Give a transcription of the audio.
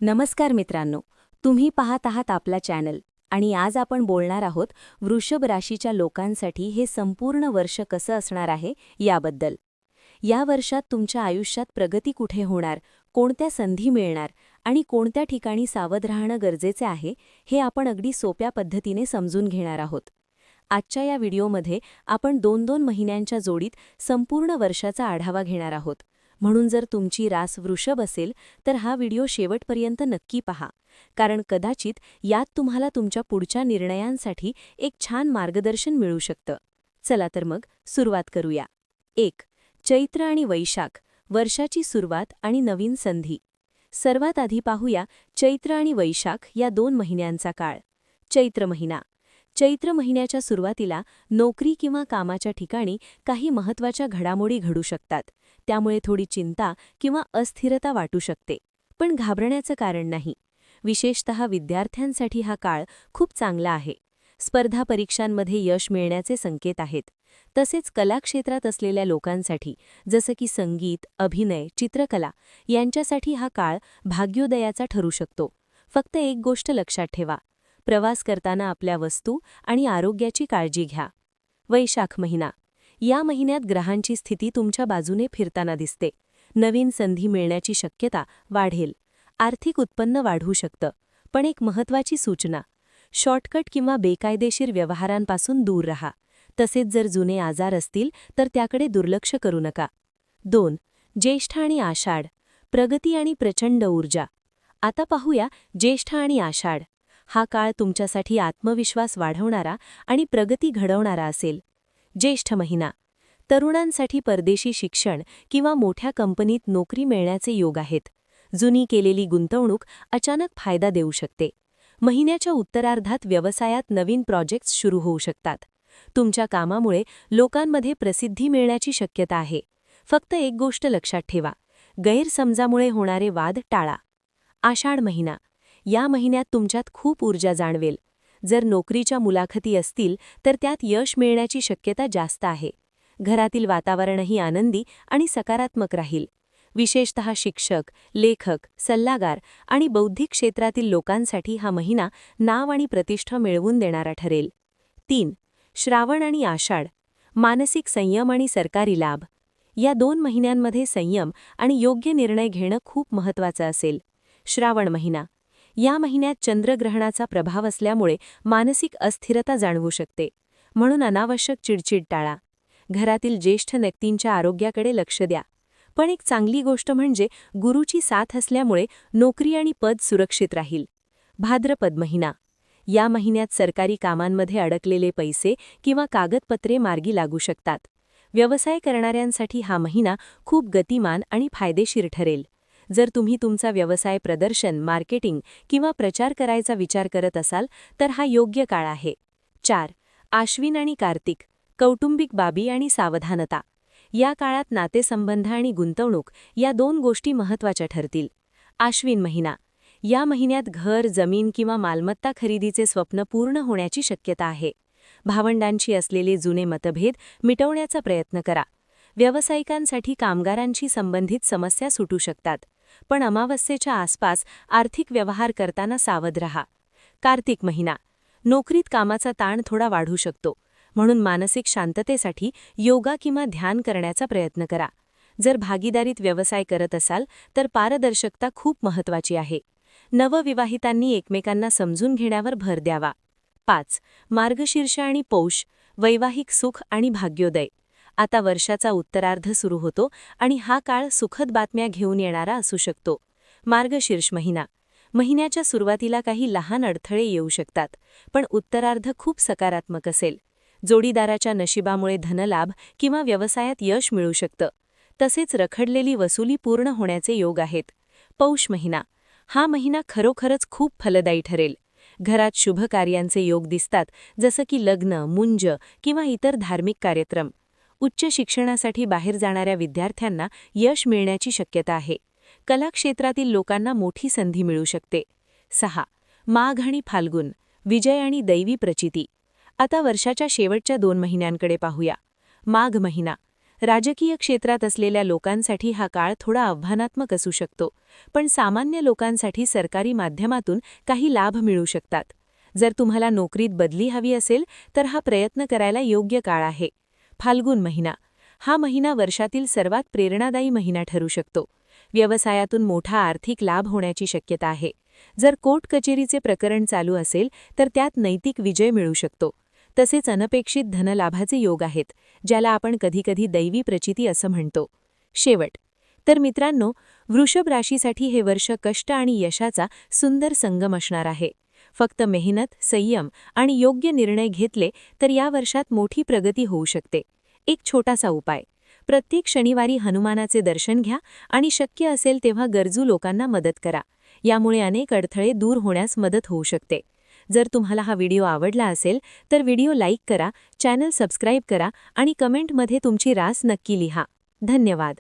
नमस्कार मित्रांनो, तुम्ही पाहत आहात आपला चॅनल आणि आज आपण बोलणार आहोत वृषभ राशीच्या लोकांसाठी हे संपूर्ण वर्ष कसं असणार आहे याबद्दल. या वर्षात तुमच्या आयुष्यात प्रगती कुठे होणार, कोणत्या संधी मिळणार आणि कोणत्या ठिकाणी सावध राहणं गरजेचे आहे हे आपण अगदी सोप्या पद्धतीने समजून घेणार आहोत. आजच्या या व्हिडिओमध्ये आपण 2-2 महिन्यांच्या जोडीत संपूर्ण वर्षाचा आढावा घेणार आहोत. म्हणून जर तुमची रास वृषभ असेल तर हा व्हिडिओ शेवटपर्यंत नक्की पहा, कारण कदाचित यात तुम्हाला तुमच्या पुढच्या निर्णयांसाठी एक छान मार्गदर्शन मिळू शकतं. चला तर मग सुरुवात करूया. 1. चैत्र आणि वैशाख, वर्षाची सुरुवात आणि नवीन संधी. सर्वात आधी पाहूया चैत्र आणि वैशाख या 2 महिन्यांचा काळ. चैत्र महिना. चैत्र महिन्याच्या सुरुवातीला नोकरी किंवा कामाच्या ठिकाणी काही महत्त्वाच्या घडामोडी घडू शकतात. त्यामुळे थोडी चिंता किंवा अस्थिरता वाटू शकते, पण घाबरण्याचं कारण नाही. विशेषतः विद्यार्थ्यांसाठी हा काळ खूप चांगला आहे. स्पर्धा परीक्षांमध्ये यश मिळण्याचे संकेत आहेत. तसेच कला क्षेत्रात असलेल्या लोकांसाठी, जसं की संगीत, अभिनय, चित्रकला यांच्यासाठी हा काळ भाग्योदयाचा ठरू शकतो. फक्त एक गोष्ट लक्षात ठेवा: प्रवास करताना आपल्या वस्तू आणि आरोग्याची काळजी घ्या. वैशाख महिना. या महिन्यात ग्रहांची स्थिती तुमच्या बाजूने फिरताना दिसते. नवीन संधी मिळण्याची शक्यता वाढेल. आर्थिक उत्पन्न वाढू शकतं. पण एक महत्त्वाची सूचना: शॉर्टकट किंवा बेकायदेशीर व्यवहारांपासून दूर राहा. तसेच जर जुने आजार असतील तर त्याकडे दुर्लक्ष करू नका. 2. ज्येष्ठ आणि आषाढ, प्रगती आणि प्रचंड ऊर्जा. आता पाहूया ज्येष्ठ आणि आषाढ. हा काळ तुमच्यासाठी आत्मविश्वास वाढवणारा आणि प्रगती घडवणारा असेल. ज्येष्ठ महिना. तरुणांसाठी परदेशी शिक्षण किंवा मोठ्या कंपनीत नोकरी मिळण्याचे योग आहेत. जुनी केलेली गुंतवणूक अचानक फायदा देऊ शकते. महिन्याच्या उत्तरार्धात व्यवसायात नवीन प्रोजेक्ट्स सुरू होऊ शकतात. तुमच्या कामामुळे लोकांमध्ये प्रसिद्धी मिळण्याची शक्यता आहे. फक्त एक गोष्ट लक्षात ठेवा: गैरसमजामुळे होणारे वाद टाळा. आषाढ महिना. या महिन्यात तुमच्यात खूप ऊर्जा जाणवेल. जर नोकरीच्या मुलाखती असतील तर त्यात यश मिळण्याची शक्यता जास्त आहे. घरातील वातावरणही आनंदी आणि सकारात्मक राहील. विशेषतः शिक्षक, लेखक, सल्लागार आणि बौद्धिक क्षेत्रातील लोकांसाठी हा महिना नाव आणि प्रतिष्ठा मिळवून देणारा ठरेल. 3. श्रावण आणि आषाढ, मानसिक संयम आणि सरकारी लाभ. या 2 महिन्यांमध्ये संयम आणि योग्य निर्णय घेणं खूप महत्त्वाचं असेल. श्रावण महिना. या महिन्यात चंद्रग्रहणाचा प्रभाव असल्यामुळे मानसिक अस्थिरता जाणवू शकते. म्हणून अनावश्यक चिडचिड टाळा. घरातील ज्येष्ठ व्यक्तींच्या आरोग्याकडे लक्ष द्या. पण एक चांगली गोष्ट म्हणजे गुरूची साथ असल्यामुळे नोकरी आणि पद सुरक्षित राहील. भाद्रपद महिना. या महिन्यात सरकारी कामांमध्ये अडकलेले पैसे किंवा कागदपत्रे मार्गी लागू शकतात. व्यवसाय करणाऱ्यांसाठी हा महिना खूप गतिमान आणि फायदेशीर ठरेल. जर तुम्ही तुमचा व्यवसाय प्रदर्शन, मार्केटिंग किंवा प्रचार करायचा विचार करत असाल तर हा योग्य काळ आहे. 4. आश्विन आणि कार्तिक, कौटुंबिक बाबी आणि सावधानता. या काळात नातेसंबंध आणि गुंतवणूक या 2 गोष्टी महत्त्वाच्या ठरतील. आश्विन महिना. या महिन्यात घर, जमीन किंवा मालमत्ता खरेदीचे स्वप्न पूर्ण होण्याची शक्यता आहे. भावंडांशी असलेले जुने मतभेद मिटवण्याचा प्रयत्न करा. व्यावसायिकांसाठी कामगारांशी संबंधित समस्या सुटू शकतात. पण अमावस्येच्या आसपास आर्थिक व्यवहार करताना सावध रहा. कार्तिक महिना. नोकरीत कामाचा ताण थोडा वाढू शकतो. म्हणून मानसिक शांततेसाठी योगा किंवा ध्यान करण्याचा प्रयत्न करा. जर भागीदारीत व्यवसाय करत असाल तर पारदर्शकता खूप महत्त्वाची आहे. नवविवाहितांनी एकमेकांना समजून घेण्यावर भर द्यावा. 5. मार्गशीर्ष आणि पौष, वैवाहिक सुख आणि भाग्योदय. आता वर्षाचा उत्तरार्ध सुरू होतो आणि हा काळ सुखद बातम्या घेऊन येणारा असू शकतो. मार्गशीर्ष महिना. महिन्याच्या सुरुवातीला काही लहान अडथळे येऊ शकतात, पण उत्तरार्ध खूप सकारात्मक असेल. जोडीदाराच्या नशिबामुळे धनलाभ किंवा व्यवसायात यश मिळू शकतं. तसेच रखडलेली वसुली पूर्ण होण्याचे योग आहेत. पौष महिना. हा महिना खरोखरच खूप फलदायी ठरेल. घरात शुभ कार्यांचे योग दिसतात, जसं की लग्न, मुंज किंवा इतर धार्मिक कार्यक्रम. उच्च शिक्षणासाठी बाहेर जाणाऱ्या विद्यार्थ्यांना यश मिळण्याची शक्यता आहे. कला क्षेत्रातील लोकांना मोठी संधी मिळू शकते. 6. माघ आणि फाल्गुन, विजय आणि दैवी प्रचिती. आता वर्षाच्या शेवटच्या 2 महिन्यांकडे पाहूया. माघ महिना. राजकीय क्षेत्रात असलेल्या लोकांसाठी हा काळ थोडा आव्हानात्मक असू शकतो, पण सामान्य लोकांसाठी सरकारी माध्यमातून काही लाभ मिळू शकतात. जर तुम्हाला नोकरीत बदली हवी असेल तर हा प्रयत्न करायला योग्य काळ आहे. फाल्गुन महिना. हा महिना वर्षातील सर्वात प्रेरणादायी महिना ठरू शकतो. व्यवसायातून मोठा आर्थिक लाभ होण्याची शक्यता आहे. जर कोर्ट कचेरीचे प्रकरण चालू असेल तर त्यात नैतिक विजय मिळू शकतो. तसेच अनपेक्षित धनलाभाचे योग आहेत, ज्याला आपण कधीकधी दैवी प्रचिती असं म्हणतो. शेवट. तर मित्रांनो, वृषभ राशीसाठी हे वर्ष कष्ट आणि यशाचा सुंदर संगम असणार आहे. फक्त मेहनत, संयम आणि योग्य निर्णय घेतले तर या वर्षात मोठी प्रगती होऊ शकते. एक छोटासा उपाय: प्रत्येक शनिवारी हनुमानाचे दर्शन घ्या आणि शक्य असेल तेव्हा गरजू लोकांना मदत करा. यामुळे अनेक अडथळे दूर होण्यास मदत होऊ शकते. जर तुम्हाला हा व्हिडिओ आवडला असेल तर व्हिडिओ लाईक करा, चॅनल सबस्क्राईब करा आणि कमेंटमध्ये तुमची रास नक्की लिहा. धन्यवाद.